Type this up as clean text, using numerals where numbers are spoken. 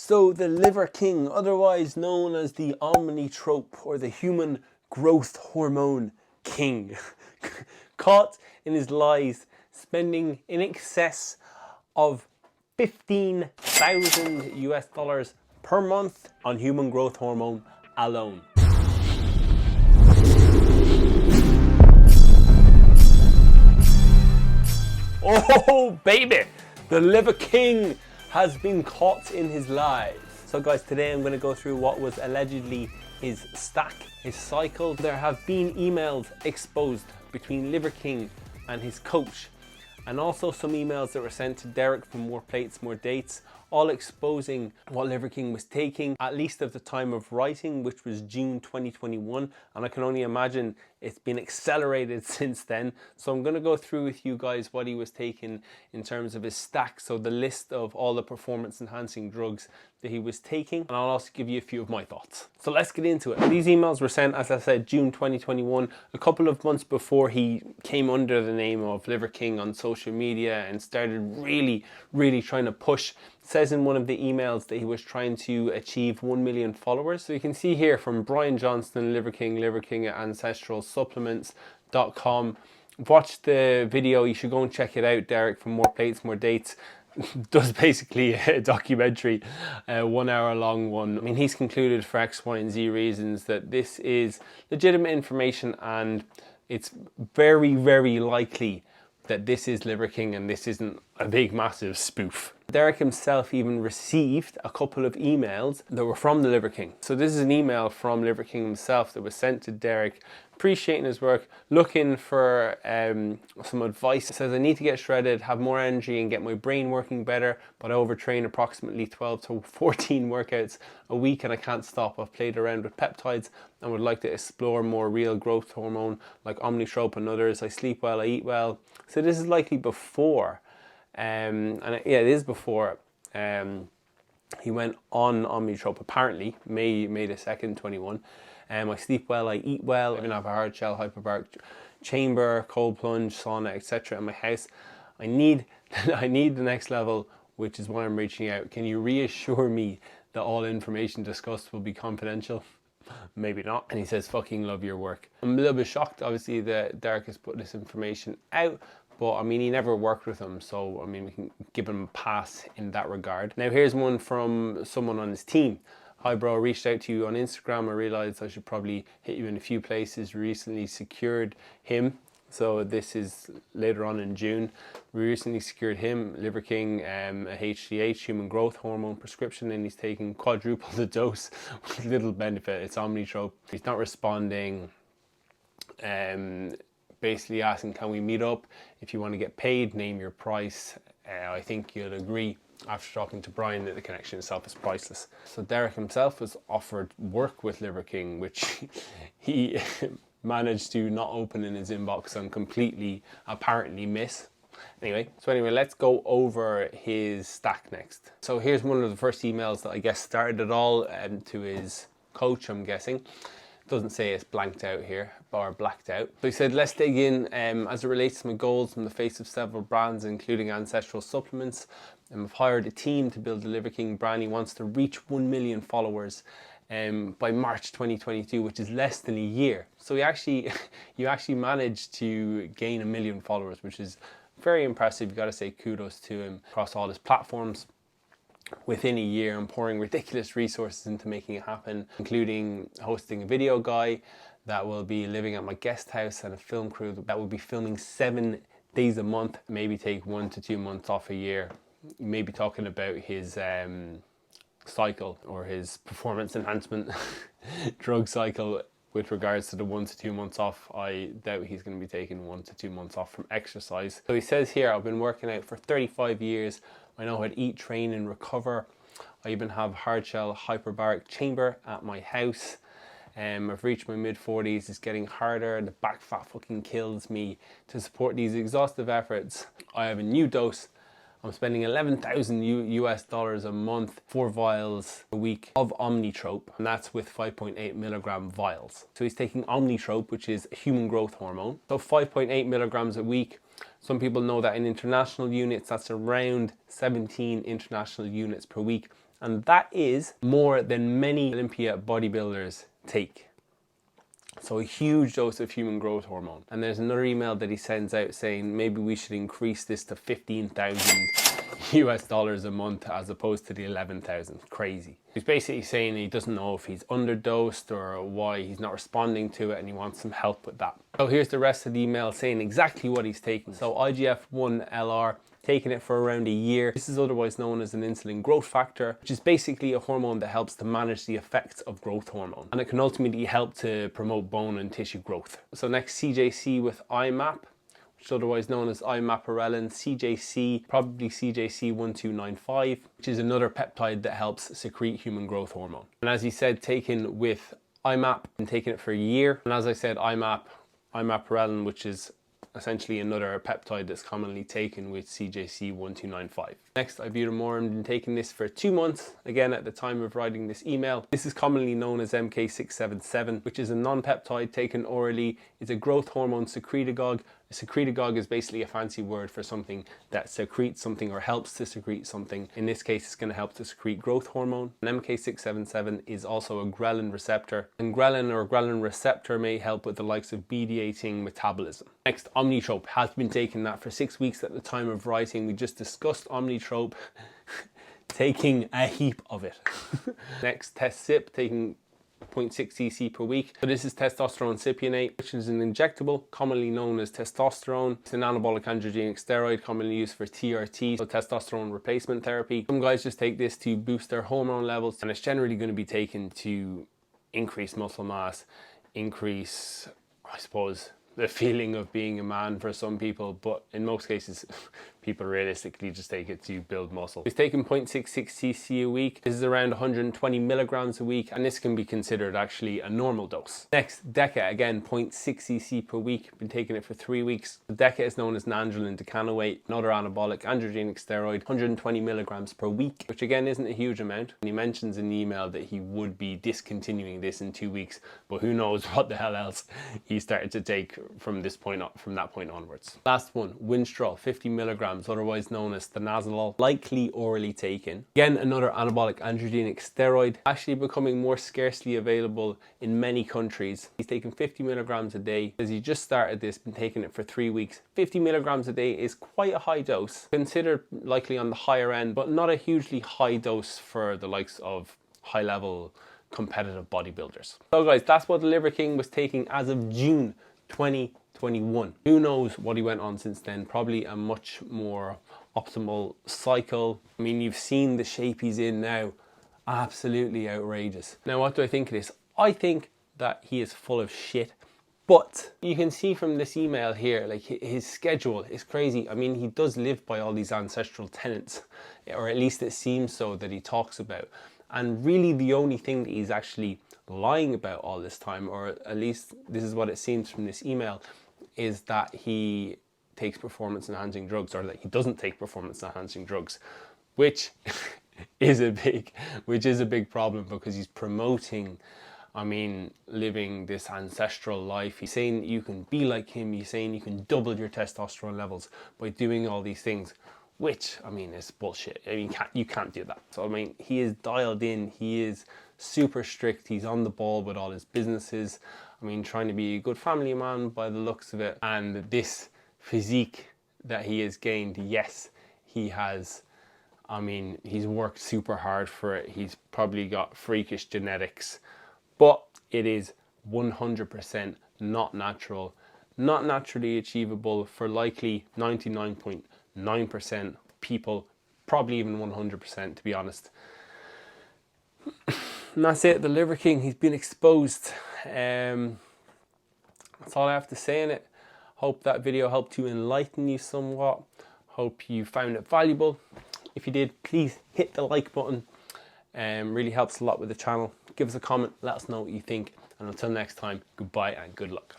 So the Liver King, otherwise known as the omnitrope or the human growth hormone king, caught in his lies, spending in excess of 15,000 US dollars per month on human growth hormone alone. Oh baby, the Liver King has been caught in his lies. So guys, today I'm going to go through what was allegedly his stack, his cycle. There have been emails exposed between Liver King and his coach, and also some emails that were sent to Derek for more plates, more dates, all exposing what Liver King was taking, at least at the time of writing, which was June 2021. And I can only imagine it's been accelerated since then. So I'm gonna go through with you guys what he was taking in terms of his stack. So the list of all the performance enhancing drugs that he was taking. And I'll also give you a few of my thoughts. So let's get into it. These emails were sent, as I said, June 2021, a couple of months before he came under the name of Liver King on social media and started really trying to push. It says in one of the emails that he was trying to achieve 1 million followers. So you can see here from Brian Johnston, Liver King at ancestralsupplements.com. Watch the video, you should go and check it out, Derek, for more plates, more dates. Does basically a documentary, 1 hour long one. I mean, he's concluded for X, Y, and Z reasons that this is legitimate information, and it's very likely that this is Liver King and this isn't a big massive spoof. Derek himself even received a couple of emails that were from the Liver King. So this is an email from Liver King himself that was sent to Derek, appreciating his work, looking for some advice. It says, I need to get shredded, have more energy and get my brain working better, but I overtrain approximately 12 to 14 workouts a week and I can't stop. I've played around with peptides and would like to explore more real growth hormone like omnitrope and others. I sleep well, I eat well. So this is likely before, yeah, it is before he went on omnitrope, apparently, May the 2nd, 21. I sleep well, I eat well, I even have a hard shell, hyperbaric chamber, cold plunge, sauna, etc. in my house. I need the next level, which is why I'm reaching out. Can you reassure me that all information discussed will be confidential? Maybe not. And he says, fucking love your work. I'm a little bit shocked, obviously, that Derek has put this information out, but I mean, he never worked with him, so I mean, we can give him a pass in that regard. Now here's one from someone on his team. Hi bro, I reached out to you on Instagram. I realized I should probably hit you in a few places. Recently secured him. So this is later on in June. We recently secured him, Liver King, a HGH, human growth hormone prescription, and he's taking quadruple the dose with little benefit. It's omnitrope. He's not responding. Basically asking, can we meet up? If you want to get paid, name your price. I think you'll agree after talking to Brian that the connection itself is priceless. So Derek himself was offered work with Liver King, which he managed to not open in his inbox and completely apparently miss. Anyway, let's go over his stack next. So here's one of the first emails that I guess started it all, to his coach, I'm guessing. Doesn't say it's blanked out here or blacked out. So he said, let's dig in as it relates to my goals from the face of several brands, including Ancestral Supplements. I've hired a team to build the Liver King brand. He wants to reach 1 million followers by March 2022, which is less than a year. So you actually managed to gain 1 million followers, which is very impressive. You got to say kudos to him across all his platforms. Within a year, I'm pouring ridiculous resources into making it happen, including hosting a video guy that will be living at my guest house and a film crew that will be filming 7 days a month, maybe take 1 to 2 months off a year. Maybe talking about his cycle or his performance enhancement drug cycle with regards to the 1 to 2 months off. I doubt he's going to be taking 1 to 2 months off from exercise. So he says here, I've been working out for 35 years. I know how to eat, train and recover. I even have hard shell hyperbaric chamber at my house. I've reached my mid-40s, it's getting harder, the back fat fucking kills me. To support these exhaustive efforts, I have a new dose. I'm spending 11,000 US dollars a month, 4 vials a week of omnitrope, and that's with 5.8 milligram vials. So he's taking omnitrope, which is human growth hormone. So 5.8 milligrams a week. Some people know that in international units, that's around 17 international units per week. and that is more than many Olympia bodybuilders take. So a huge dose of human growth hormone. And there's another email that he sends out saying maybe we should increase this to 15,000 US dollars a month as opposed to the 11,000. Crazy. He's basically saying he doesn't know if he's underdosed or why he's not responding to it, and he wants some help with that. So here's the rest of the email saying exactly what he's taking. So IGF-1 LR, taking it for around a year. This is otherwise known as an insulin growth factor, which is basically a hormone that helps to manage the effects of growth hormone. And it can ultimately help to promote bone and tissue growth. So next, CJC with IMAP, which is otherwise known as imaparelin, CJC, probably CJC 1295, which is another peptide that helps secrete human growth hormone. And as he said, taken with IMAP and taking it for a year. And as I said, imaparelin, which is essentially another peptide that's commonly taken with CJC 1295. Next, ibutamoren, been taking this for 2 months, again at the time of writing this email. This is commonly known as MK677, which is a non-peptide taken orally. It's a growth hormone secretagogue. A secretagogue is basically a fancy word for something that secretes something or helps to secrete something. In this case, it's going to help to secrete growth hormone. And MK677 is also a ghrelin receptor. And ghrelin or ghrelin receptor may help with the likes of mediating metabolism. Next, Omnitrope, has been taking that for 6 weeks at the time of writing. We just discussed Omnitrope, taking a heap of it. Next, Test-Sip, taking 0.6 cc per week. So this is testosterone cypionate, which is an injectable, commonly known as testosterone. It's an anabolic androgenic steroid, commonly used for TRT, so testosterone replacement therapy. Some guys just take this to boost their hormone levels, and it's generally going to be taken to increase muscle mass, increase, I suppose, the feeling of being a man for some people, but in most cases, people realistically just take it to build muscle. He's taking 0.66 cc a week. This is around 120 milligrams a week, and this can be considered actually a normal dose. Next, Deca, again 0.6 cc per week. Been taking it for 3 weeks. The Deca is known as nandrolone decanoate, another anabolic androgenic steroid, 120 milligrams per week, which again isn't a huge amount. And he mentions in the email that he would be discontinuing this in 2 weeks, but who knows what the hell else he started to take from that point onwards. Last one, Winstrol, 50 milligrams, otherwise known as stanozolol, likely orally taken. Again, another anabolic androgenic steroid, actually becoming more scarcely available in many countries. He's taking 50 milligrams a day. As he just started this, been taking it for 3 weeks. 50 milligrams a day is quite a high dose, considered likely on the higher end, but not a hugely high dose for the likes of high-level competitive bodybuilders. So guys, that's what the Liver King was taking as of June 2021. Who knows what he went on since then? Probably a much more optimal cycle. I mean, you've seen the shape he's in now. Absolutely outrageous. Now, what do I think of this? I think that he is full of shit. But you can see from this email here, like his schedule is crazy. I mean, he does live by all these ancestral tenets, or at least it seems so that he talks about. And really the only thing that he's actually lying about all this time, or at least this is what it seems from this email, is that he takes performance enhancing drugs, or that he doesn't take performance enhancing drugs, which is a big problem, because he's promoting, I mean, living this ancestral life. He's saying you can be like him. He's saying you can double your testosterone levels by doing all these things, which, I mean, is bullshit. I mean, you can't do that. So, I mean, he is dialed in. He is super strict. He's on the ball with all his businesses. I mean, trying to be a good family man by the looks of it. And this physique that he has gained, yes, he has. I mean, he's worked super hard for it. He's probably got freakish genetics, but it is 100% not natural, not naturally achievable for likely 99.9% people, probably even 100%, to be honest. And that's it, the Liver King, he's been exposed. That's all I have to say in it. Hope that video helped to enlighten you somewhat. Hope you found it valuable. If you did, please hit the like button. Really helps a lot with the channel. Give us a comment, let us know what you think. And until next time, goodbye and good luck.